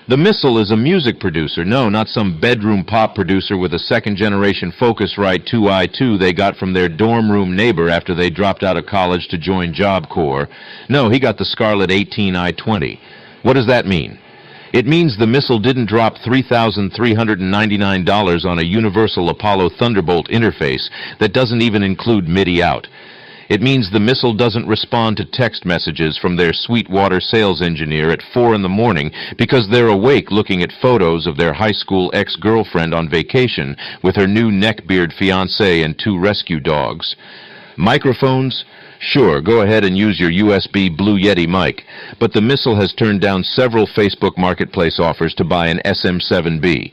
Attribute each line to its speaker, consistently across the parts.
Speaker 1: The Missile is a music producer. No, not some bedroom pop producer with a second-generation Focusrite 2i2 they got from their dorm room neighbor after they dropped out of college to join Job Corps. No, he got the Scarlett 18i20. What does that mean? It means the Missile didn't drop $3,399 on a Universal Apollo Thunderbolt interface that doesn't even include MIDI out. It means the Missile doesn't respond to text messages from their Sweetwater sales engineer at 4 in the morning because they're awake looking at photos of their high school ex-girlfriend on vacation with her new neckbeard fiancé and 2 rescue dogs. Microphones? Sure, go ahead and use your USB Blue Yeti mic, but the Missile has turned down several Facebook Marketplace offers to buy an SM7B.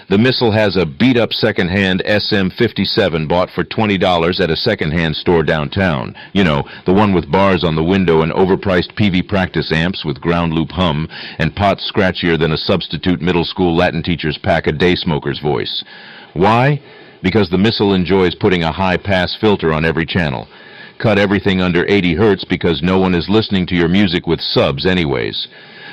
Speaker 1: The Missile has a beat-up second-hand SM57 bought for $20 at a second-hand store downtown. You know, the one with bars on the window and overpriced PV practice amps with ground loop hum and pots scratchier than a substitute middle school Latin teacher's pack-a-day smoker's voice. Why? Because the Missile enjoys putting a high-pass filter on every channel. Cut everything under 80 hertz because no one is listening to your music with subs anyways.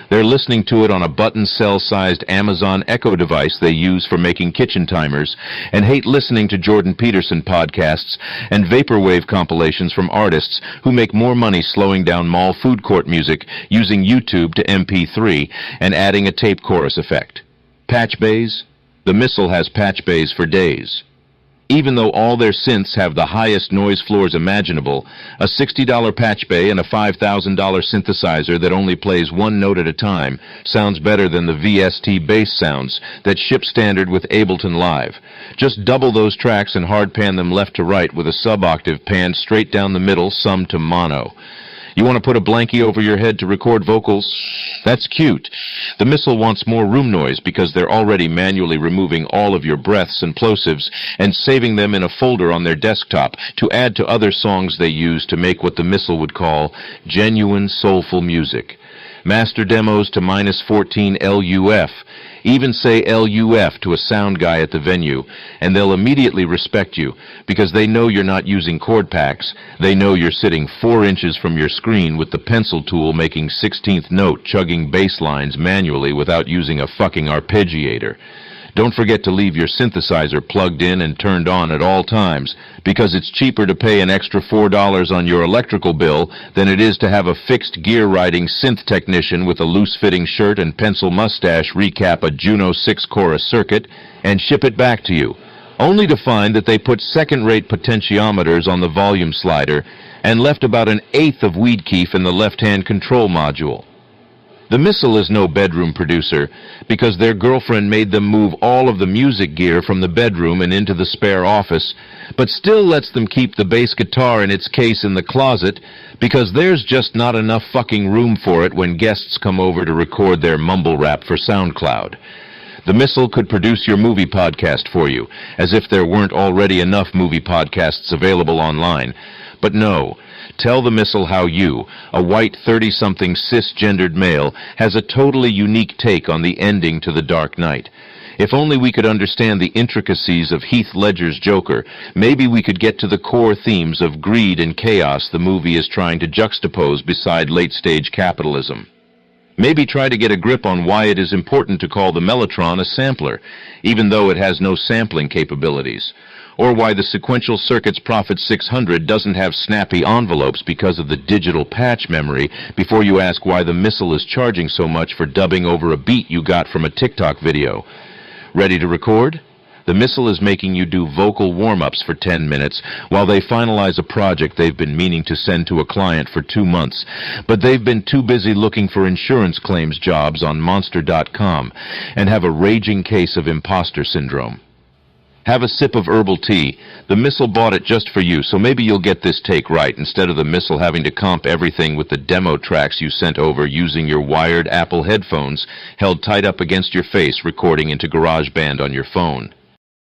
Speaker 1: They're listening to it on a button cell-sized Amazon Echo device they use for making kitchen timers and hate listening to Jordan Peterson podcasts and vaporwave compilations from artists who make more money slowing down mall food court music using YouTube to MP3 and adding a tape chorus effect. Patch bays? The Missile has patch bays for days. Even though all their synths have the highest noise floors imaginable, a $60 patch bay and a $5,000 synthesizer that only plays one note at a time sounds better than the VST bass sounds that ship standard with Ableton Live. Just double those tracks and hard pan them left to right with a sub-octave panned straight down the middle, sum to mono. You want to put a blankie over your head to record vocals? That's cute. The Missile wants more room noise because they're already manually removing all of your breaths and plosives and saving them in a folder on their desktop to add to other songs they use to make what the Missile would call genuine soulful music. Master demos to -14 LUF. Even say LUF to a sound guy at the venue, and they'll immediately respect you because they know you're not using chord packs. They know you're sitting 4 inches from your screen with the pencil tool making 16th note chugging bass lines manually without using a fucking arpeggiator. Don't forget to leave your synthesizer plugged in and turned on at all times, because it's cheaper to pay an extra $4 on your electrical bill than it is to have a fixed gear-riding synth technician with a loose-fitting shirt and pencil mustache recap a Juno 6-chorus circuit and ship it back to you, only to find that they put second-rate potentiometers on the volume slider and left about an eighth of weed keef in the left-hand control module. The Missile is no bedroom producer because their girlfriend made them move all of the music gear from the bedroom and into the spare office, but still lets them keep the bass guitar in its case in the closet because there's just not enough fucking room for it when guests come over to record their mumble rap for SoundCloud. The Missile could produce your movie podcast for you, as if there weren't already enough movie podcasts available online. But no. Tell the Missile how you, a white 30-something cisgendered male, has a totally unique take on the ending to The Dark Knight. If only we could understand the intricacies of Heath Ledger's Joker, maybe we could get to the core themes of greed and chaos the movie is trying to juxtapose beside late-stage capitalism. Maybe try to get a grip on why it is important to call the Mellotron a sampler, even though it has no sampling capabilities. Or why the Sequential Circuits Prophet 600 doesn't have snappy envelopes because of the digital patch memory before you ask why the Missile is charging so much for dubbing over a beat you got from a TikTok video. Ready to record? The Missile is making you do vocal warm-ups for 10 minutes while they finalize a project they've been meaning to send to a client for 2 months, but they've been too busy looking for insurance claims jobs on Monster.com and have a raging case of imposter syndrome. Have a sip of herbal tea. The Missile bought it just for you, so maybe you'll get this take right instead of the Missile having to comp everything with the demo tracks you sent over using your wired Apple headphones held tight up against your face recording into GarageBand on your phone.